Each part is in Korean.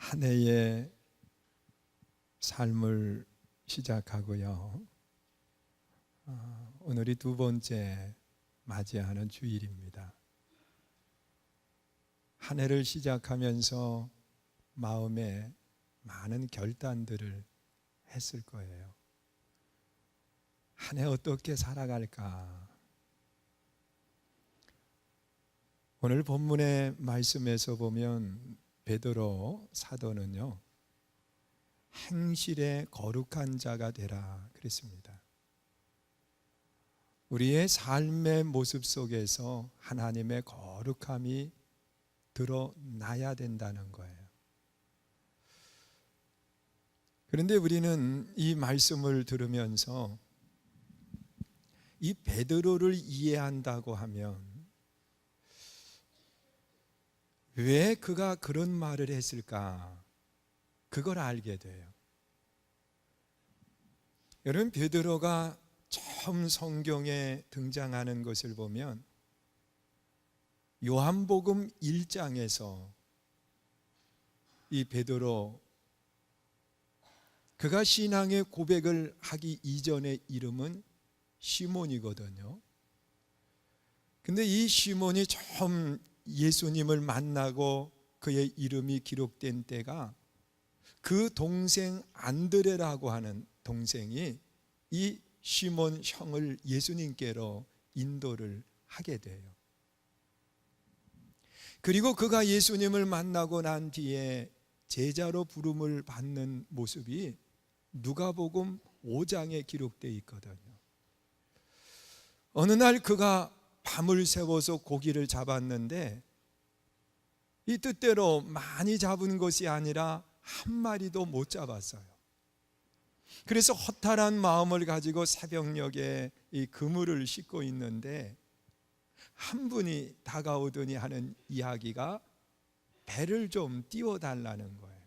한 해의 삶을 시작하고요. 오늘이 두 번째 맞이하는 주일입니다. 한 해를 시작하면서 마음에 많은 결단들을 했을 거예요. 한 해 어떻게 살아갈까? 오늘 본문의 말씀에서 보면 베드로 사도는요, 행실에 거룩한 자가 되라 그랬습니다. 우리의 삶의 모습 속에서 하나님의 거룩함이 드러나야 된다는 거예요. 그런데 우리는 이 말씀을 들으면서 이 베드로를 이해한다고 하면 왜 그가 그런 말을 했을까? 그걸 알게 돼요. 여러분, 베드로가 처음 성경에 등장하는 것을 보면 요한복음 1장에서 이 베드로, 그가 신앙의 고백을 하기 이전의 이름은 시몬이거든요. 근데 이 시몬이 처음 예수님을 만나고 그의 이름이 기록된 때가 그 동생 안드레라고 하는 동생이 이 시몬 형을 예수님께로 인도를 하게 돼요. 그리고 그가 예수님을 만나고 난 뒤에 제자로 부름을 받는 모습이 누가복음 5장에 기록되어 있거든요. 어느 날 그가 밤을 새워서 고기를 잡았는데 이 뜻대로 많이 잡은 것이 아니라 한 마리도 못 잡았어요. 그래서 허탈한 마음을 가지고 새벽녘에 이 그물을 싣고 있는데 한 분이 다가오더니 하는 이야기가 배를 좀 띄워달라는 거예요.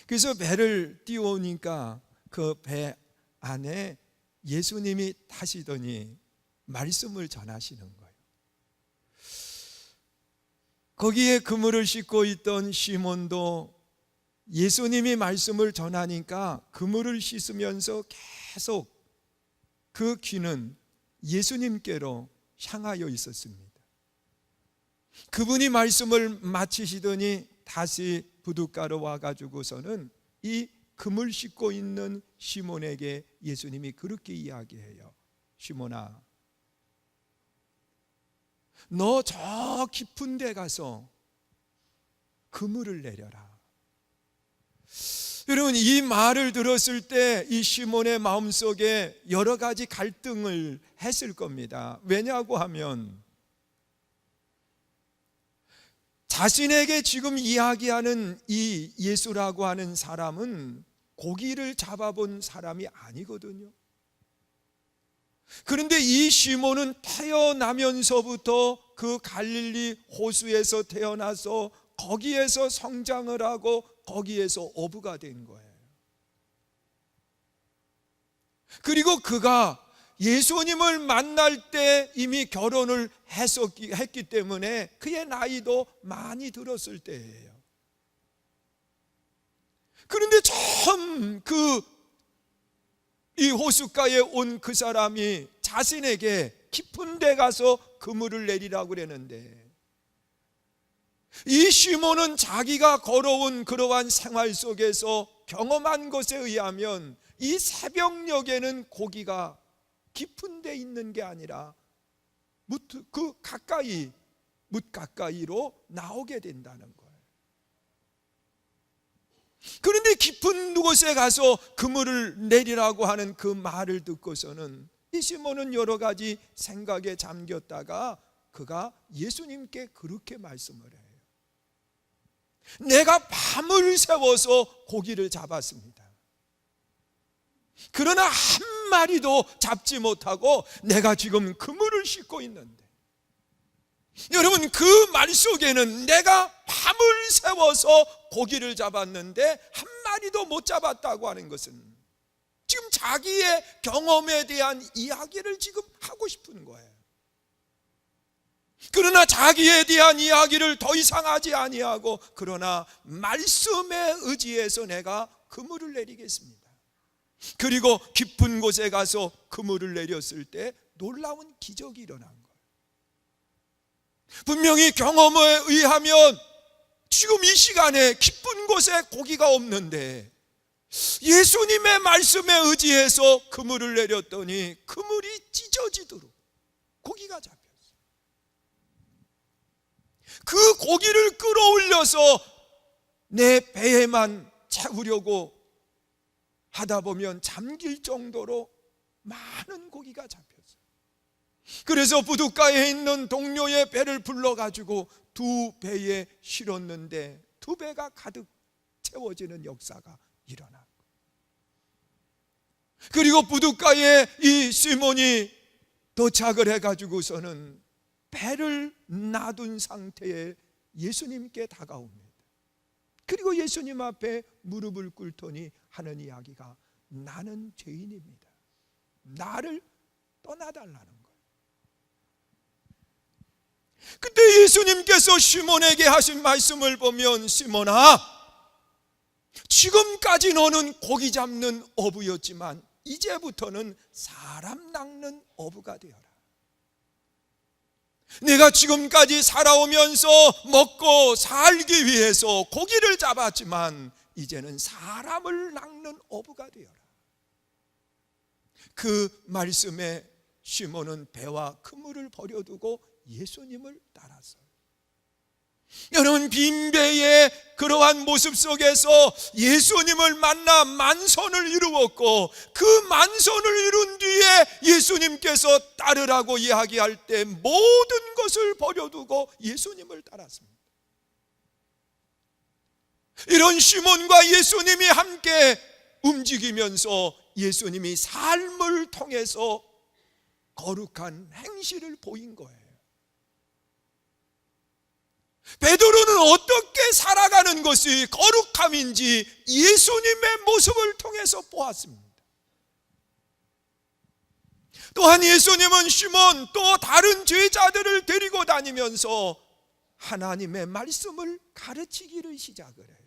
그래서 배를 띄우니까 그 배 안에 예수님이 타시더니 말씀을 전하시는 거예요. 거기에 그물을 싣고 있던 시몬도 예수님이 말씀을 전하니까 그물을 씻으면서 계속 그 귀는 예수님께로 향하여 있었습니다. 그분이 말씀을 마치시더니 다시 부둣가로 와가지고서는 이 그물 싣고 있는 시몬에게 예수님이 그렇게 이야기해요. 시몬아, 너 저 깊은 데 가서 그물을 내려라. 여러분, 이 말을 들었을 때 이 시몬의 마음속에 여러 가지 갈등을 했을 겁니다. 왜냐고 하면 자신에게 지금 이야기하는 이 예수라고 하는 사람은 고기를 잡아본 사람이 아니거든요. 그런데 이 시몬은 태어나면서부터 그 갈릴리 호수에서 태어나서 거기에서 성장을 하고 거기에서 어부가 된 거예요. 그리고 그가 예수님을 만날 때 이미 결혼을 했기 때문에 그의 나이도 많이 들었을 때예요. 그런데 처음 이 호숫가에 온 그 사람이 자신에게 깊은 데 가서 그물을 내리라고 그랬는데 이 시몬은 자기가 걸어온 그러한 생활 속에서 경험한 것에 의하면 이 새벽녘에는 고기가 깊은 데 있는 게 아니라 뭇 가까이로 나오게 된다는 거예요. 그런데 깊은 곳에 가서 그물을 내리라고 하는 그 말을 듣고서는 이 시몬은 여러 가지 생각에 잠겼다가 그가 예수님께 그렇게 말씀을 해요. 내가 밤을 새워서 고기를 잡았습니다. 그러나 한 마리도 잡지 못하고 내가 지금 그물을 싣고 있는데, 여러분, 그 말 속에는 내가 밤을 새워서 고기를 잡았는데 한 마리도 못 잡았다고 하는 것은 지금 자기의 경험에 대한 이야기를 지금 하고 싶은 거예요. 그러나 자기에 대한 이야기를 더 이상 하지 아니하고, 그러나 말씀에 의지해서 내가 그물을 내리겠습니다. 그리고 깊은 곳에 가서 그물을 내렸을 때 놀라운 기적이 일어난 거예요. 분명히 경험에 의하면 지금 이 시간에 깊은 곳에 고기가 없는데 예수님의 말씀에 의지해서 그물을 내렸더니 그물이 찢어지도록 고기가 잡혔어요. 그 고기를 끌어올려서 내 배에만 채우려고 하다 보면 잠길 정도로 많은 고기가 잡혔어요. 그래서 부둣가에 있는 동료의 배를 불러가지고 두 배에 실었는데 두 배가 가득 채워지는 역사가 일어났고, 그리고 부둣가에 이 시몬이 도착을 해가지고서는 배를 놔둔 상태에 예수님께 다가옵니다. 그리고 예수님 앞에 무릎을 꿇더니 하는 이야기가, 나는 죄인입니다. 나를 떠나달라는 거예요. 그때 예수님께서 시몬에게 하신 말씀을 보면, 시몬아, 지금까지 너는 고기 잡는 어부였지만 이제부터는 사람 낚는 어부가 되어라. 내가 지금까지 살아오면서 먹고 살기 위해서 고기를 잡았지만 이제는 사람을 낚는 어부가 되어라. 그 말씀에 시몬은 배와 그물을 버려두고 예수님을 따랐어요. 여러분, 빈배의 그러한 모습 속에서 예수님을 만나 만선을 이루었고, 그 만선을 이룬 뒤에 예수님께서 따르라고 이야기할 때 모든 것을 버려두고 예수님을 따랐습니다. 이런 시몬과 예수님이 함께 움직이면서 예수님이 삶을 통해서 거룩한 행실을 보인 거예요. 베드로는 어떻게 살아가는 것이 거룩함인지 예수님의 모습을 통해서 보았습니다. 또한 예수님은 시몬 또 다른 제자들을 데리고 다니면서 하나님의 말씀을 가르치기를 시작을 해요.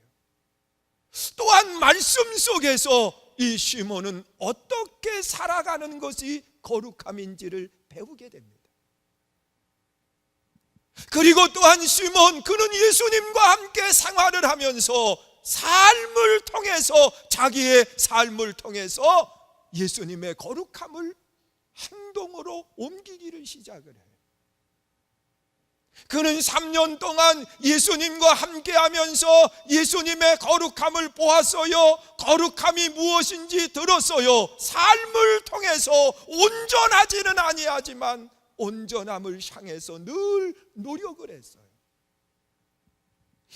또한 말씀 속에서 이 시몬은 어떻게 살아가는 것이 거룩함인지를 배우게 됩니다. 그리고 또한 시몬, 그는 예수님과 함께 생활을 하면서 삶을 통해서, 자기의 삶을 통해서 예수님의 거룩함을 행동으로 옮기기를 시작을 해요. 그는 3년 동안 예수님과 함께 하면서 예수님의 거룩함을 보았어요. 거룩함이 무엇인지 들었어요. 삶을 통해서 온전하지는 아니하지만 온전함을 향해서 늘 노력을 했어요.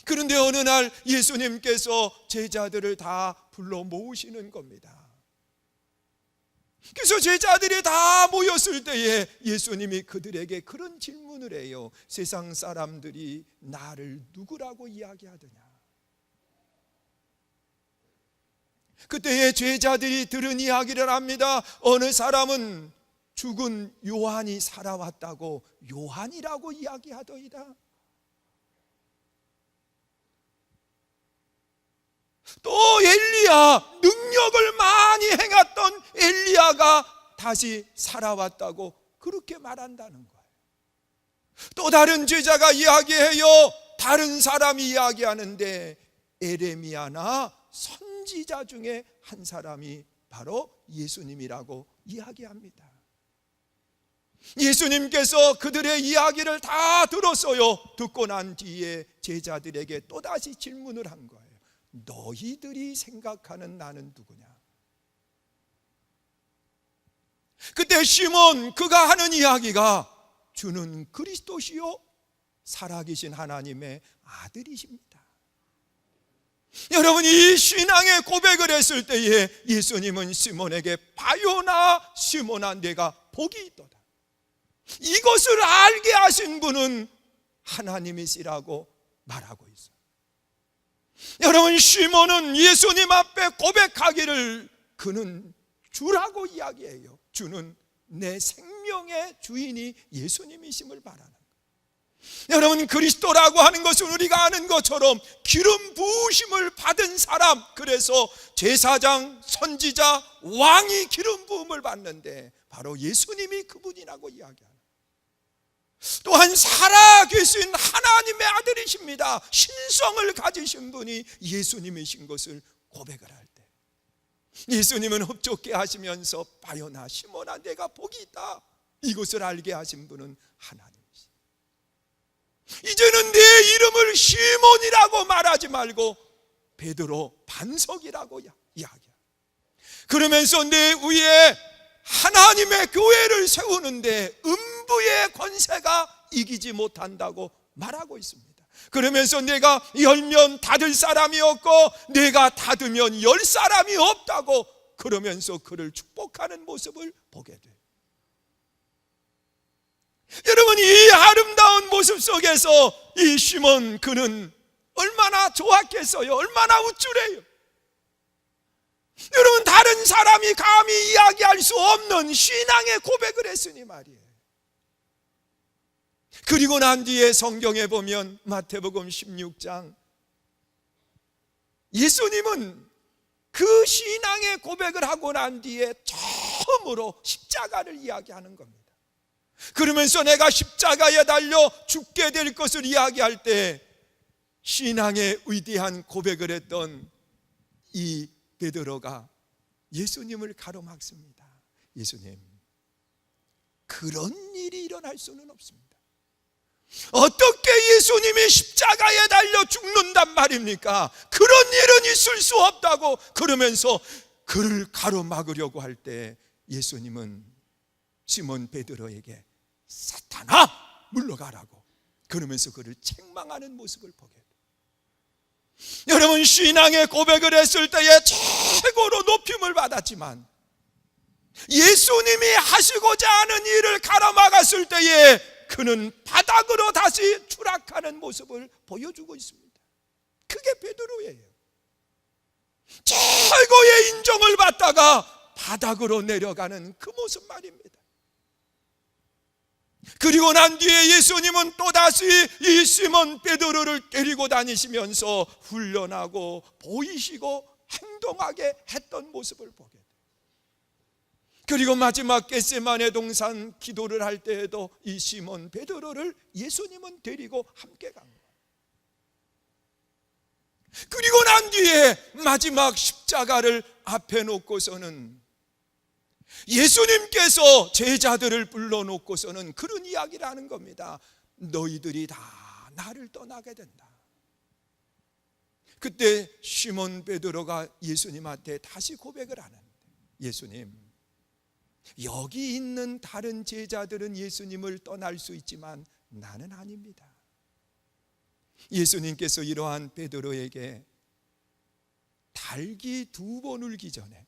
그런데 어느 날 예수님께서 제자들을 다 불러 모으시는 겁니다. 그래서 제자들이 다 모였을 때에 예수님이 그들에게 그런 질문을 해요. 세상 사람들이 나를 누구라고 이야기하더냐? 그때에 제자들이 들은 이야기를 합니다. 어느 사람은 죽은 요한이 살아왔다고 요한이라고 이야기하더이다. 또 엘리야, 능력을 많이 행했던 엘리야가 다시 살아왔다고 그렇게 말한다는 거예요. 또 다른 제자가 이야기해요. 다른 사람이 이야기하는데 에레미야나 선지자 중에 한 사람이 바로 예수님이라고 이야기합니다. 예수님께서 그들의 이야기를 다 들었어요. 듣고 난 뒤에 제자들에게 또다시 질문을 한 거예요. 너희들이 생각하는 나는 누구냐? 그때 시몬, 그가 하는 이야기가 주는 그리스도시요 살아계신 하나님의 아들이십니다. 여러분, 이 신앙의 고백을 했을 때에 예수님은 시몬에게 바요나 시몬아 내가 복이 있도다. 이것을 알게 하신 분은 하나님이시라고 말하고 있어요. 여러분, 시몬은 예수님 앞에 고백하기를 그는 주라고 이야기해요. 주는 내 생명의 주인이 예수님이심을 말하는 거예요. 여러분, 그리스도라고 하는 것은 우리가 아는 것처럼 기름 부으심을 받은 사람, 그래서 제사장, 선지자, 왕이 기름 부음을 받는데 바로 예수님이 그분이라고 이야기합니다. 또한 살아계신 하나님의 아들이십니다. 신성을 가지신 분이 예수님이신 것을 고백을 할 때, 예수님은 흡족해 하시면서 바요나 시몬아 내가 복이 있다, 이것을 알게 하신 분은 하나님이시다. 이제는 내 이름을 시몬이라고 말하지 말고 베드로, 반석이라고 이야기합니다. 그러면서 내 위에 하나님의 교회를 세우는데 음부의 권세가 이기지 못한다고 말하고 있습니다. 그러면서 내가 열면 닫을 사람이 없고 내가 닫으면 열 사람이 없다고 그러면서 그를 축복하는 모습을 보게 돼요. 여러분, 이 아름다운 모습 속에서 이 시몬, 그는 얼마나 좋았겠어요. 얼마나 우쭐해요. 여러분, 다른 사람이 감히 이야기할 수 없는 신앙의 고백을 했으니 말이에요. 그리고 난 뒤에 성경에 보면 마태복음 16장, 예수님은 그 신앙의 고백을 하고 난 뒤에 처음으로 십자가를 이야기하는 겁니다. 그러면서 내가 십자가에 달려 죽게 될 것을 이야기할 때 신앙의 위대한 고백을 했던 이 베드로가 예수님을 가로막습니다. 예수님, 그런 일이 일어날 수는 없습니다. 어떻게 예수님이 십자가에 달려 죽는단 말입니까? 그런 일은 있을 수 없다고 그러면서 그를 가로막으려고 할 때 예수님은 시몬 베드로에게 사탄아 물러가라고 그러면서 그를 책망하는 모습을 보게 돼요. 여러분, 신앙의 고백을 했을 때에 최고로 높임을 받았지만 예수님이 하시고자 하는 일을 가로막았을 때에 그는 바닥으로 다시 추락하는 모습을 보여주고 있습니다. 그게 베드로예요. 최고의 인정을 받다가 바닥으로 내려가는 그 모습 말입니다. 그리고 난 뒤에 예수님은 또다시 이 시몬 베드로를 데리고 다니시면서 훈련하고 보이시고 행동하게 했던 모습을 보게 돼요. 그리고 마지막 겟세마네 동산 기도를 할 때에도 이 시몬 베드로를 예수님은 데리고 함께 간 거예요. 그리고 난 뒤에 마지막 십자가를 앞에 놓고서는 예수님께서 제자들을 불러놓고서는 그런 이야기를 하는 겁니다. 너희들이 다 나를 떠나게 된다. 그때 시몬 베드로가 예수님한테 다시 고백을 하는데, 예수님, 여기 있는 다른 제자들은 예수님을 떠날 수 있지만 나는 아닙니다. 예수님께서 이러한 베드로에게 닭이 2번 울기 전에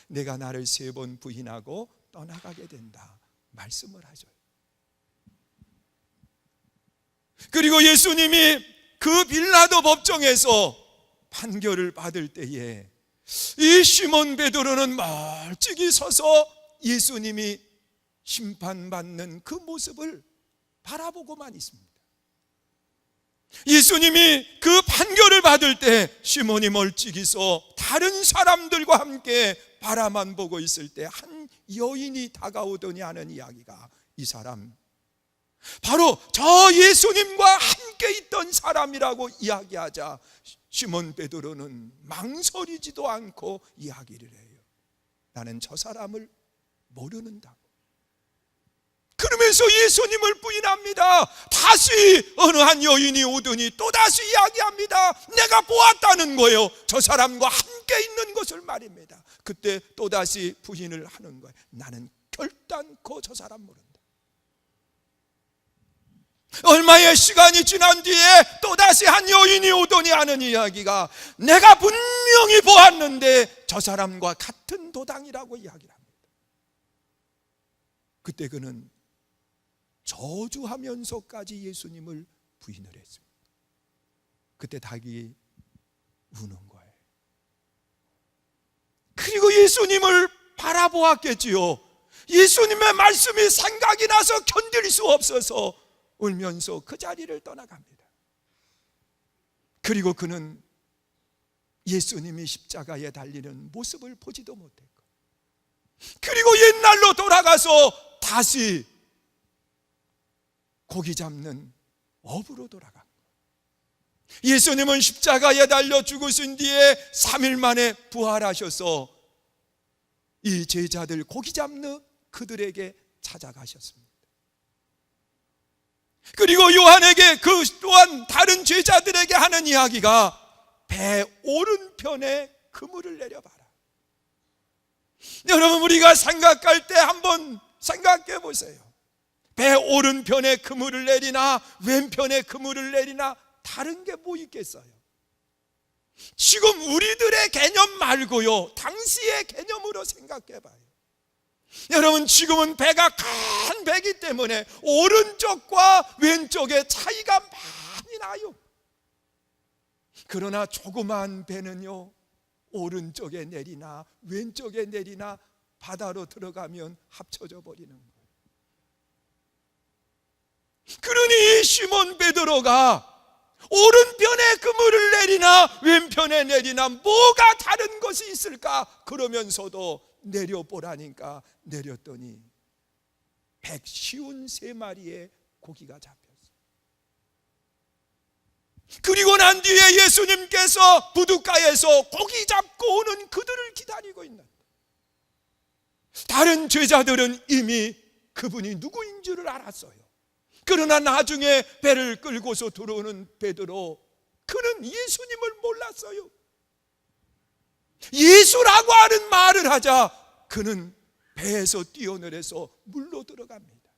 내가 나를 3번 부인하고 떠나가게 된다 말씀을 하죠. 그리고 예수님이 그 빌라도 법정에서 판결을 받을 때에 이 시몬 베드로는 멀찍이 서서 예수님이 심판받는 그 모습을 바라보고만 있습니다. 예수님이 그 판결을 받을 때 시몬이 멀찍이 서 다른 사람들과 함께 바라만 보고 있을 때 한 여인이 다가오더니 하는 이야기가, 이 사람 바로 저 예수님과 함께 있던 사람이라고 이야기하자 시몬 베드로는 망설이지도 않고 이야기를 해요. 나는 저 사람을 모르는다고. 그러면서 예수님을 부인합니다. 다시 어느 한 여인이 오더니 또다시 이야기합니다. 내가 보았다는 거예요. 저 사람과 함께 있는 것을 말입니다. 그때 또다시 부인을 하는 거예요. 나는 결단코 저 사람 모른다. 얼마의 시간이 지난 뒤에 또다시 한 여인이 오더니 하는 이야기가, 내가 분명히 보았는데 저 사람과 같은 도당이라고 이야기를 합니다. 그때 그는 저주하면서까지 예수님을 부인을 했습니다. 그때 닭이 우는 거예요. 그리고 예수님을 바라보았겠지요. 예수님의 말씀이 생각이 나서 견딜 수 없어서 울면서 그 자리를 떠나갑니다. 그리고 그는 예수님이 십자가에 달리는 모습을 보지도 못했고, 그리고 옛날로 돌아가서 다시 고기 잡는 업으로 돌아간 거예요. 예수님은 십자가에 달려 죽으신 뒤에 3일 만에 부활하셔서 이 제자들 고기 잡는 그들에게 찾아가셨습니다. 그리고 요한에게 그 또한 다른 제자들에게 하는 이야기가 배 오른편에 그물을 내려봐라. 여러분, 우리가 생각할 때 한번 생각해 보세요. 배 오른편에 그물을 내리나 왼편에 그물을 내리나 다른 게 뭐 있겠어요? 지금 우리들의 개념 말고요, 당시의 개념으로 생각해 봐요. 여러분, 지금은 배가 큰 배기 때문에 오른쪽과 왼쪽의 차이가 많이 나요. 그러나 조그만 배는요, 오른쪽에 내리나 왼쪽에 내리나 바다로 들어가면 합쳐져 버리는 거예요. 그러니 시몬 베드로가 오른편에 그물을 내리나 왼편에 내리나 뭐가 다른 것이 있을까 그러면서도 내려보라니까 내렸더니 153마리의 고기가 잡혔어요. 그리고 난 뒤에 예수님께서 부둣가에서 고기 잡고 오는 그들을 기다리고 있는, 다른 제자들은 이미 그분이 누구인 줄을 알았어요. 그러나 나중에 배를 끌고서 들어오는 베드로, 그는 예수님을 몰랐어요. 예수라고 하는 말을 하자 그는 배에서 뛰어내려서 물로 들어갑니다.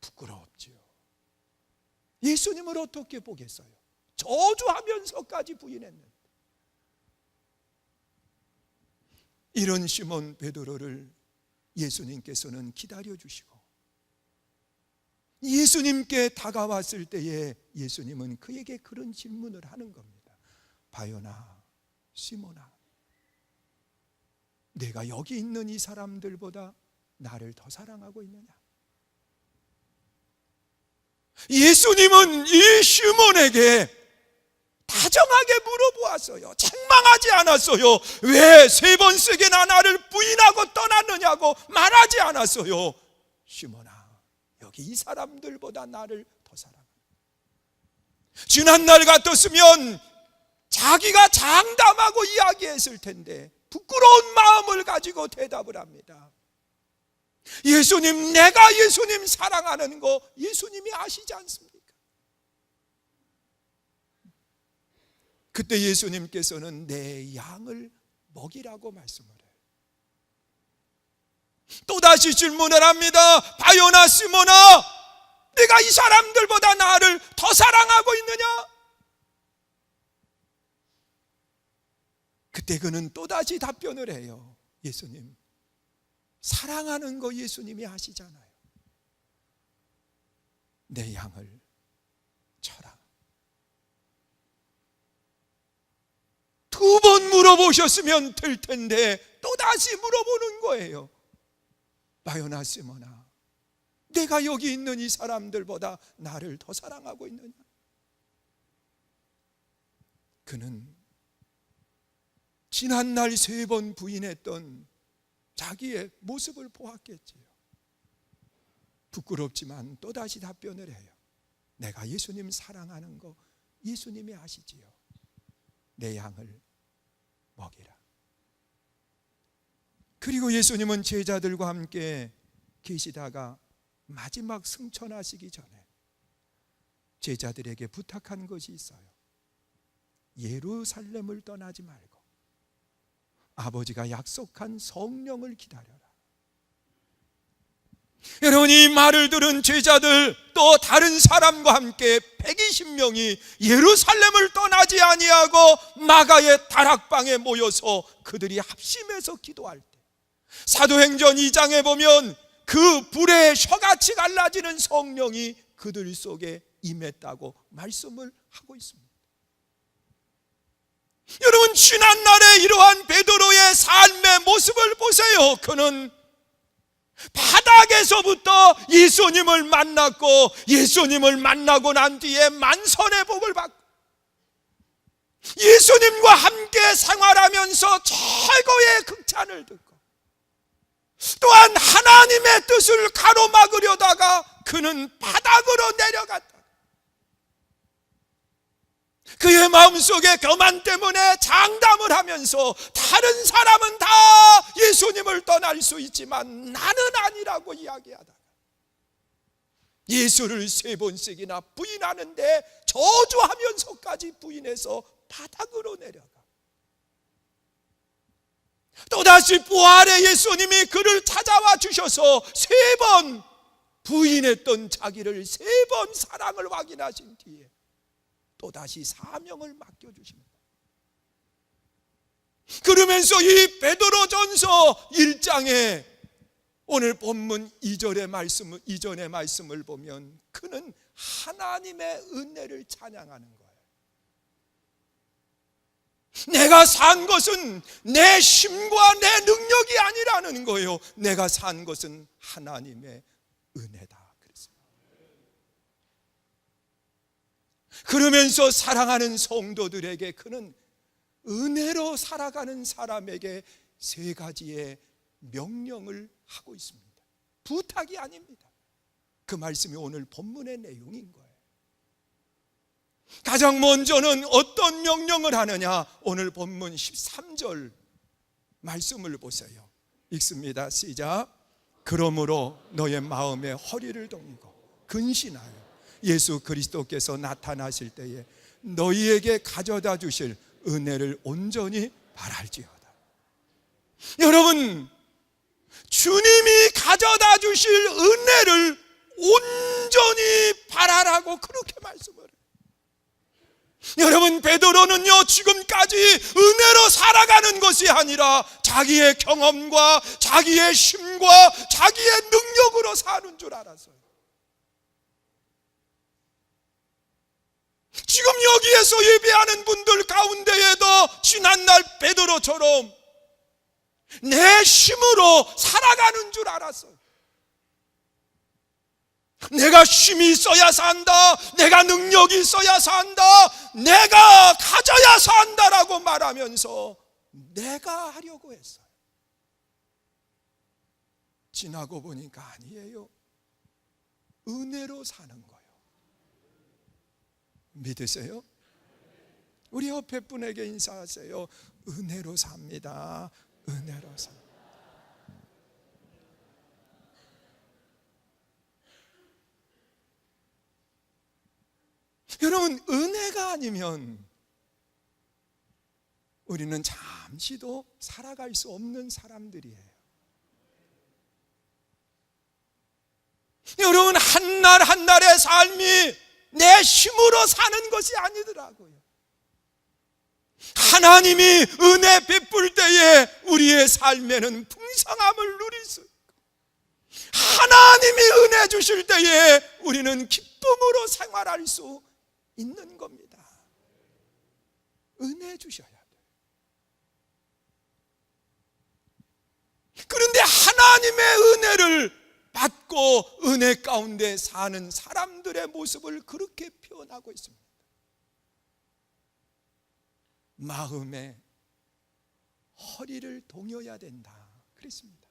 부끄럽지요. 예수님을 어떻게 보겠어요? 저주하면서까지 부인했는데. 이런 시몬 베드로를 예수님께서는 기다려주시고, 예수님께 다가왔을 때에 예수님은 그에게 그런 질문을 하는 겁니다. 바요나, 시몬아, 내가 여기 있는 이 사람들보다 나를 더 사랑하고 있느냐? 예수님은 이 시몬에게 다정하게 물어보았어요. 책망하지 않았어요. 왜 3번씩이나 나를 부인하고 떠났느냐고 말하지 않았어요. 시몬아, 여기 이 사람들보다 나를 더 사랑해. 지난날 같았으면 자기가 장담하고 이야기했을 텐데 부끄러운 마음을 가지고 대답을 합니다. 예수님, 내가 예수님 사랑하는 거 예수님이 아시지 않습니까? 그때 예수님께서는 내 양을 먹이라고 말씀을 해요. 또다시 질문을 합니다. 바요나, 시몬아, 내가 이 사람들보다 나를 더 사랑하고 있느냐? 그때 그는 또다시 답변을 해요. 예수님, 사랑하는 거 예수님이 아시잖아요. 내 양을 쳐라. 2번 물어보셨으면 될 텐데 또다시 물어보는 거예요. 바요나, 시몬아, 내가 여기 있는 이 사람들보다 나를 더 사랑하고 있느냐? 그는 지난날 3번 부인했던 자기의 모습을 보았겠지요. 부끄럽지만 또다시 답변을 해요. 내가 예수님 사랑하는 거 예수님이 아시지요. 내 양을 먹이라. 그리고 예수님은 제자들과 함께 계시다가 마지막 승천하시기 전에 제자들에게 부탁한 것이 있어요. 예루살렘을 떠나지 말고 아버지가 약속한 성령을 기다려라. 여러분, 이 말을 들은 제자들 또 다른 사람과 함께 120명이 예루살렘을 떠나지 아니하고 마가의 다락방에 모여서 그들이 합심해서 기도할 때, 사도행전 2장에 보면 그 불에 셔같이 갈라지는 성령이 그들 속에 임했다고 말씀을 하고 있습니다. 여러분, 지난날에 이러한 베드로의 삶의 모습을 보세요. 그는 바닥에서부터 예수님을 만났고, 예수님을 만나고 난 뒤에 만선의 복을 받고, 예수님과 함께 생활하면서 최고의 극찬을 듣고, 또한 하나님의 뜻을 가로막으려다가 그는 바닥으로 내려갔다. 그의 마음속에 교만 때문에 장담을 하면서 다른 사람은 다 예수님을 떠날 수 있지만 나는 아니라고 이야기하다가 예수를 3번씩이나 부인하는데 저주하면서까지 부인해서 바닥으로 내려가. 또다시 부활의 예수님이 그를 찾아와 주셔서 3번 부인했던 자기를 3번 사랑을 확인하신 뒤에 또다시 사명을 맡겨주십니다. 그러면서 이 베드로전서 1장에 오늘 본문 2절의 이전의 말씀을 보면 그는 하나님의 은혜를 찬양하는 거예요. 내가 산 것은 내 힘과 내 능력이 아니라는 거예요. 내가 산 것은 하나님의 은혜다. 그러면서 사랑하는 성도들에게 그는 은혜로 살아가는 사람에게 3가지의 명령을 하고 있습니다. 부탁이 아닙니다. 그 말씀이 오늘 본문의 내용인 거예요. 가장 먼저는 어떤 명령을 하느냐? 오늘 본문 13절 말씀을 보세요. 읽습니다. 시작. 그러므로 너의 마음에 허리를 동이고 근신하여 예수 그리스도께서 나타나실 때에 너희에게 가져다 주실 은혜를 온전히 바랄지어다. 여러분, 주님이 가져다 주실 은혜를 온전히 바라라고 그렇게 말씀을 해요. 여러분, 베드로는요 지금까지 은혜로 살아가는 것이 아니라 자기의 경험과 자기의 힘과 자기의 능력으로 사는 줄 알았어요. 지금 여기에서 예배하는 분들 가운데에도 지난날 베드로처럼 내 힘으로 살아가는 줄 알았어요. 내가 힘이 있어야 산다, 내가 능력이 있어야 산다, 내가 가져야 산다라고 말하면서 내가 하려고 했어요. 지나고 보니까 아니에요. 은혜로 사는 거예요. 믿으세요? 우리 옆에 분에게 인사하세요. 은혜로 삽니다. 은혜로 삽니다. 여러분, 은혜가 아니면 우리는 잠시도 살아갈 수 없는 사람들이에요. 여러분, 한날 한날의 삶이 내 힘으로 사는 것이 아니더라고요. 하나님이 은혜 베풀 때에 우리의 삶에는 풍성함을 누릴 수 있고, 하나님이 은혜 주실 때에 우리는 기쁨으로 생활할 수 있는 겁니다. 은혜 주셔야 돼요. 그런데 하나님의 은혜를 받고 은혜 가운데 사는 사람들의 모습을 그렇게 표현하고 있습니다. 마음에 허리를 동여야 된다 그랬습니다.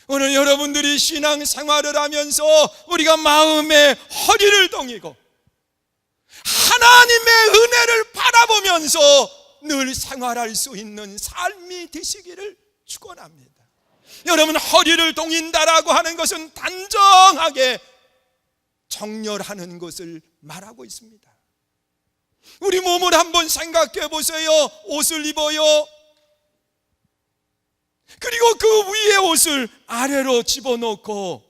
오늘 여러분들이 신앙생활을 하면서 우리가 마음에 허리를 동이고 하나님의 은혜를 바라보면서 늘 생활할 수 있는 삶이 되시기를 축원합니다. 여러분, 허리를 동인다라고 하는 것은 단정하게 정렬하는 것을 말하고 있습니다. 우리 몸을 한번 생각해 보세요. 옷을 입어요. 그리고 그 위에 옷을 아래로 집어넣고,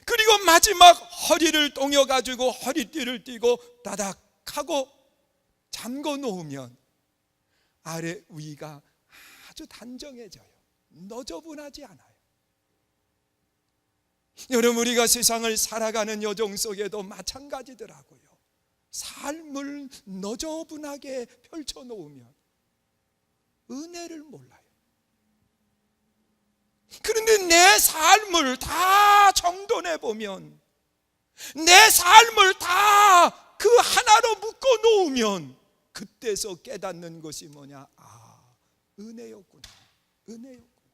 그리고 마지막 허리를 동여가지고 허리띠를 띠고 따닥 하고 잠궈 놓으면 아래 위가 아주 단정해져요. 너저분하지 않아요. 여러분, 우리가 세상을 살아가는 여정 속에도 마찬가지더라고요. 삶을 너저분하게 펼쳐놓으면 은혜를 몰라요. 그런데 내 삶을 다 정돈해 보면, 내 삶을 다 그 하나로 묶어 놓으면 그때서 깨닫는 것이 뭐냐? 은혜였구나. 은혜였구나.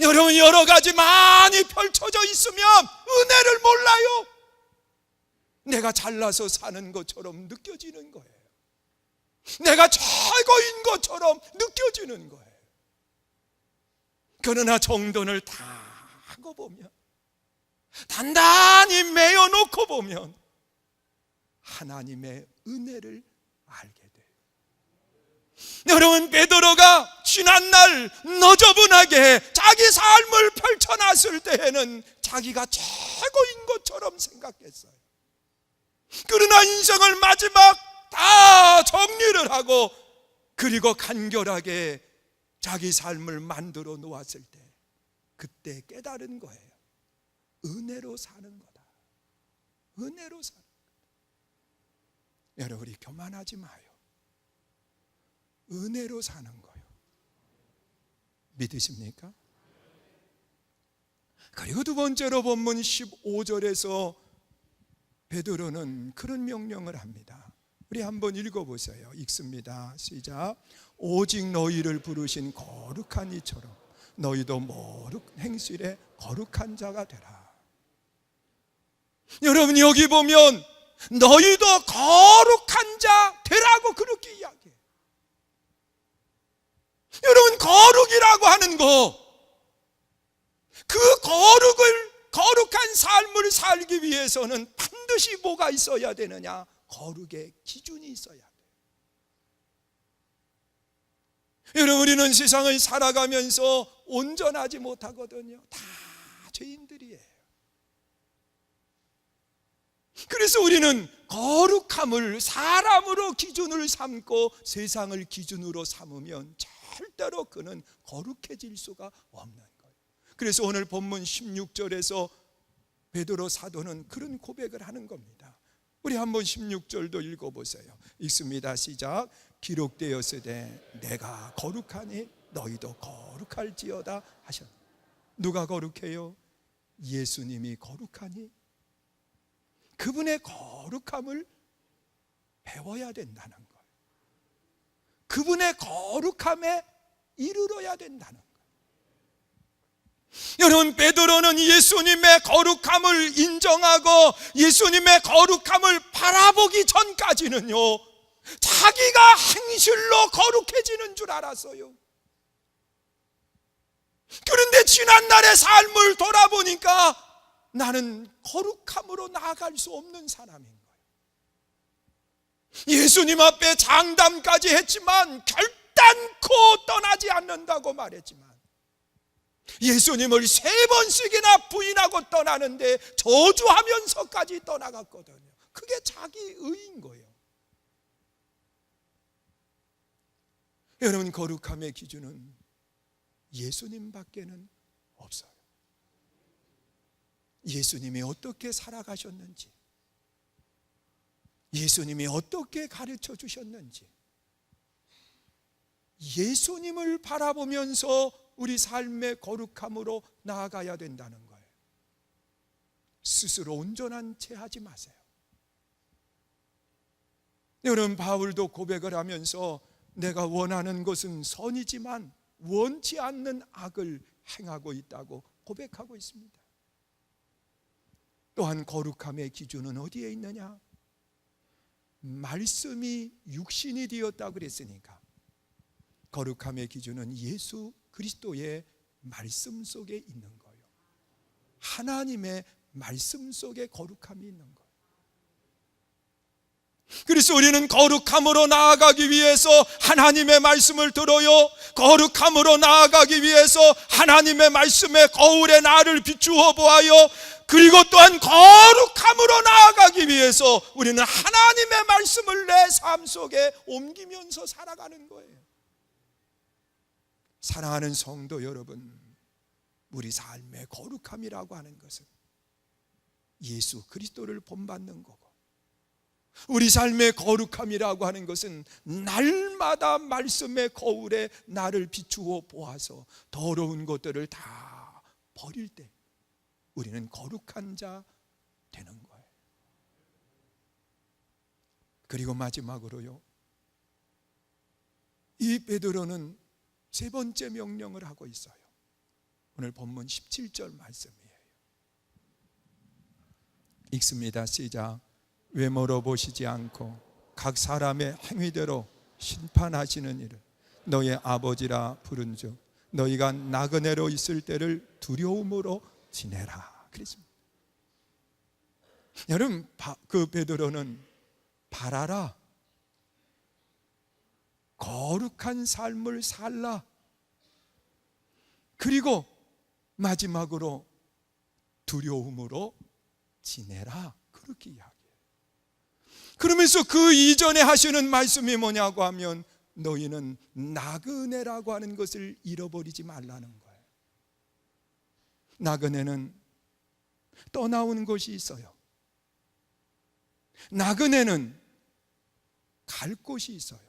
여러분, 여러 가지 많이 펼쳐져 있으면 은혜를 몰라요. 내가 잘나서 사는 것처럼 느껴지는 거예요. 내가 최고인 것처럼 느껴지는 거예요. 그러나 정돈을 다 하고 보면, 단단히 매어놓고 보면 하나님의 은혜를 알게 돼요. 여러분, 베드로가 지난날 너저분하게 자기 삶을 펼쳐놨을 때에는 자기가 최고인 것처럼 생각했어요. 그러나 인생을 마지막 다 정리를 하고 그리고 간결하게 자기 삶을 만들어 놓았을 때 그때 깨달은 거예요. 은혜로 사는 거다. 은혜로 사는 거다. 여러분, 우리 교만하지 마요. 은혜로 사는 거예요. 믿으십니까? 그리고 두 번째로 본문 15절에서 베드로는 그런 명령을 합니다. 우리 한번 읽어보세요. 읽습니다. 시작. 오직 너희를 부르신 거룩한 이처럼 너희도 모든 행실에 거룩한 자가 되라. 여러분, 여기 보면 너희도 거룩한 자 되라고 그렇게 이야기해요. 여러분, 거룩이라고 하는 거, 그 거룩한 삶을 살기 위해서는 반드시 뭐가 있어야 되느냐? 거룩의 기준이 있어야 돼요. 여러분, 우리는 세상을 살아가면서 온전하지 못하거든요. 다 죄인들이에요. 그래서 우리는 거룩함을 사람으로 기준을 삼고 세상을 기준으로 삼으면 절대로 그는 거룩해질 수가 없는 거예요. 그래서 오늘 본문 16절에서 베드로 사도는 그런 고백을 하는 겁니다. 우리 한번 16절도 읽어보세요. 읽습니다. 시작. 기록되었으되 내가 거룩하니 너희도 거룩할지어다 하셨다. 누가 거룩해요? 예수님이 거룩하니 그분의 거룩함을 배워야 된다는 거예요. 그분의 거룩함에 이르러야 된다는 거예요. 여러분, 베드로는 예수님의 거룩함을 인정하고 예수님의 거룩함을 바라보기 전까지는요, 자기가 행실로 거룩해지는 줄 알았어요. 그런데 지난날의 삶을 돌아보니까 나는 거룩함으로 나아갈 수 없는 사람인 거예요. 예수님 앞에 장담까지 했지만 결단코 떠나지 않는다고 말했지만 예수님을 3번씩이나 부인하고 떠나는데 저주하면서까지 떠나갔거든요. 그게 자기 의인 거예요. 여러분, 거룩함의 기준은 예수님밖에는 없어요. 예수님이 어떻게 살아가셨는지, 예수님이 어떻게 가르쳐 주셨는지, 예수님을 바라보면서 우리 삶의 거룩함으로 나아가야 된다는 거예요. 스스로 온전한 채 하지 마세요. 여러분, 바울도 고백을 하면서 내가 원하는 것은 선이지만 원치 않는 악을 행하고 있다고 고백하고 있습니다. 또한 거룩함의 기준은 어디에 있느냐? 말씀이 육신이 되었다 그랬으니까 거룩함의 기준은 예수 그리스도의 말씀 속에 있는 거예요. 하나님의 말씀 속에 거룩함이 있는 거예요. 그래서 우리는 거룩함으로 나아가기 위해서 하나님의 말씀을 들어요. 거룩함으로 나아가기 위해서 하나님의 말씀에 거울에 나를 비추어 보아요. 그리고 또한 거룩함으로 나아가기 위해서 우리는 하나님의 말씀을 내 삶 속에 옮기면서 살아가는 거예요. 사랑하는 성도 여러분, 우리 삶의 거룩함이라고 하는 것은 예수 그리스도를 본받는 거고 우리 삶의 거룩함이라고 하는 것은 날마다 말씀의 거울에 나를 비추어 보아서 더러운 것들을 다 버릴 때 우리는 거룩한 자 되는 거예요. 그리고 마지막으로요, 이 베드로는 세 번째 명령을 하고 있어요. 오늘 본문 17절 말씀이에요. 읽습니다. 시작. 외모로 보시지 않고 각 사람의 행위대로 심판하시는 이를 너의 아버지라 부른즉 너희가 나그네로 있을 때를 두려움으로 지내라. 그랬습니다. 여러분, 그 베드로는 바라라, 거룩한 삶을 살라, 그리고 마지막으로 두려움으로 지내라, 그렇게 이야기해요. 그러면서 그 이전에 하시는 말씀이 뭐냐고 하면 너희는 나그네라고 하는 것을 잃어버리지 말라는 거예요. 나그네는 떠나오는 곳이 있어요. 나그네는 갈 곳이 있어요.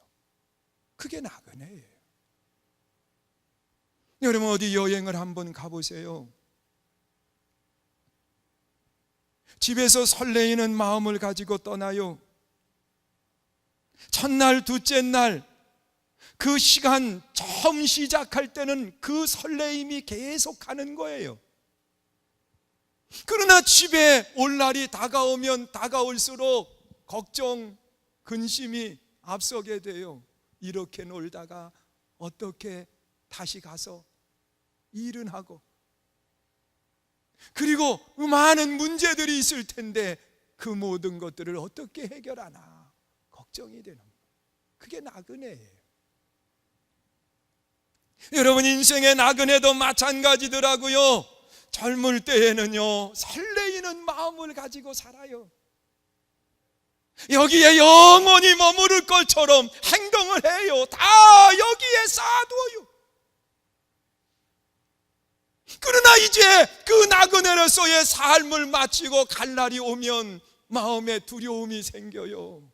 그게 나그네예요. 여러분, 어디 여행을 한번 가보세요. 집에서 설레이는 마음을 가지고 떠나요. 첫날, 둘째 날, 그 시간 처음 시작할 때는 그 설레임이 계속 가는 거예요. 그러나 집에 올 날이 다가오면 다가올수록 걱정, 근심이 앞서게 돼요. 이렇게 놀다가 어떻게 다시 가서 일은 하고, 그리고 많은 문제들이 있을 텐데 그 모든 것들을 어떻게 해결하나 걱정이 되는 거예요. 그게 나그네예요. 여러분, 인생의 나그네도 마찬가지더라고요. 젊을 때에는요, 설레이는 마음을 가지고 살아요. 여기에 영원히 머무를 것처럼 행동을 해요. 다 여기에 쌓아두어요. 그러나 이제 그 나그네로서의 삶을 마치고 갈 날이 오면 마음에 두려움이 생겨요.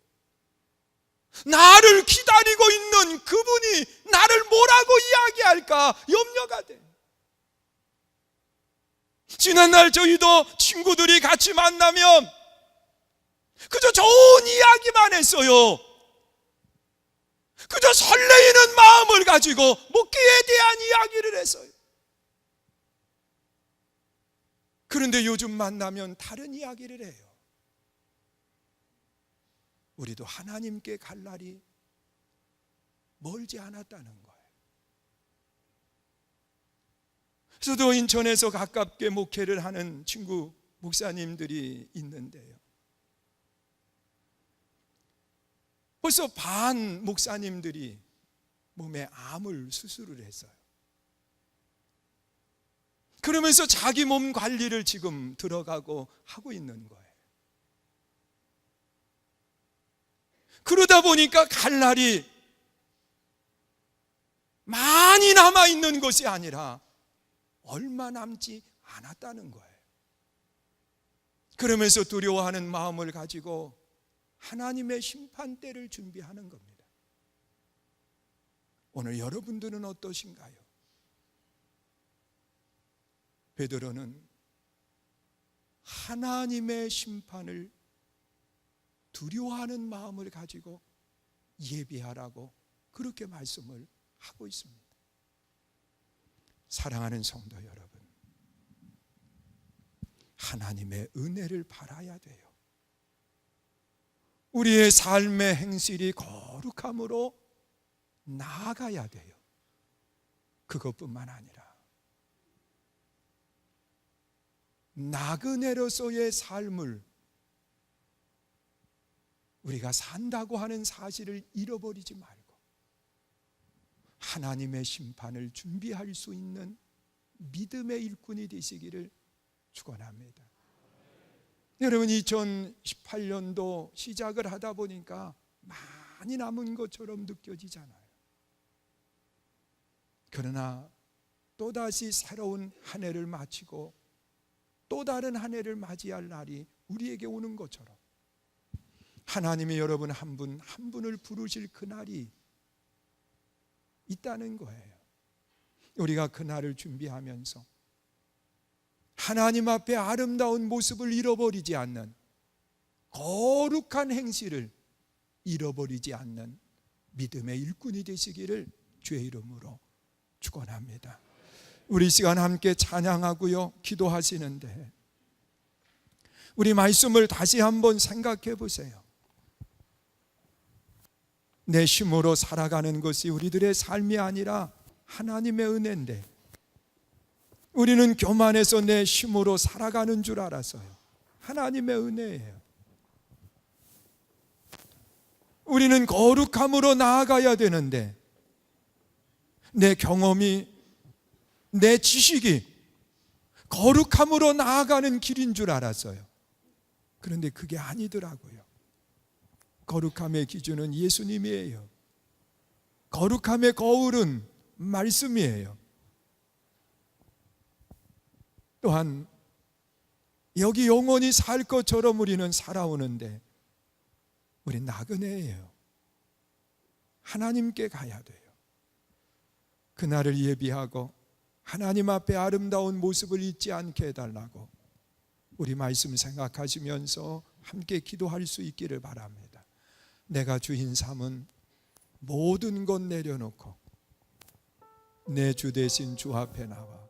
나를 기다리고 있는 그분이 나를 뭐라고 이야기할까 염려가 돼. 지난날 저희도 친구들이 같이 만나면 그저 좋은 이야기만 했어요. 그저 설레이는 마음을 가지고 목회에 대한 이야기를 했어요. 그런데 요즘 만나면 다른 이야기를 해요. 우리도 하나님께 갈 날이 멀지 않았다는 거예요. 저도 인천에서 가깝게 목회를 하는 친구 목사님들이 있는데요, 벌써 반 목사님들이 몸에 암을 수술을 했어요. 그러면서 자기 몸 관리를 지금 들어가고 하고 있는 거예요. 그러다 보니까 갈 날이 많이 남아있는 것이 아니라 얼마 남지 않았다는 거예요. 그러면서 두려워하는 마음을 가지고 하나님의 심판대를 준비하는 겁니다. 오늘 여러분들은 어떠신가요? 베드로는 하나님의 심판을 두려워하는 마음을 가지고 예비하라고 그렇게 말씀을 하고 있습니다. 사랑하는 성도 여러분, 하나님의 은혜를 바라야 돼요. 우리의 삶의 행실이 거룩함으로 나아가야 돼요. 그것뿐만 아니라 나그네로서의 삶을 우리가 산다고 하는 사실을 잃어버리지 말고 하나님의 심판을 준비할 수 있는 믿음의 일꾼이 되시기를 축원합니다. 여러분, 2018년도 시작을 하다 보니까 많이 남은 것처럼 느껴지잖아요. 그러나 또다시 새로운 한 해를 마치고 또 다른 한 해를 맞이할 날이 우리에게 오는 것처럼 하나님이 여러분 한 분 한 분을 부르실 그날이 있다는 거예요. 우리가 그날을 준비하면서 하나님 앞에 아름다운 모습을 잃어버리지 않는, 거룩한 행실을 잃어버리지 않는 믿음의 일꾼이 되시기를 주의 이름으로 축원합니다. 우리 시간 함께 찬양하고요, 기도하시는데 우리 말씀을 다시 한번 생각해 보세요. 내 힘으로 살아가는 것이 우리들의 삶이 아니라 하나님의 은혜인데, 우리는 교만해서 내 힘으로 살아가는 줄 알았어요. 하나님의 은혜예요. 우리는 거룩함으로 나아가야 되는데, 내 경험이, 내 지식이 거룩함으로 나아가는 길인 줄 알았어요. 그런데 그게 아니더라고요. 거룩함의 기준은 예수님이에요. 거룩함의 거울은 말씀이에요. 또한 여기 영원히 살 것처럼 우리는 살아오는데 우리 나그네예요. 하나님께 가야 돼요. 그날을 예비하고 하나님 앞에 아름다운 모습을 잊지 않게 해달라고 우리 말씀 생각하시면서 함께 기도할 수 있기를 바랍니다. 내가 주인 삼은 모든 것 내려놓고 내 주 대신 주 앞에 나와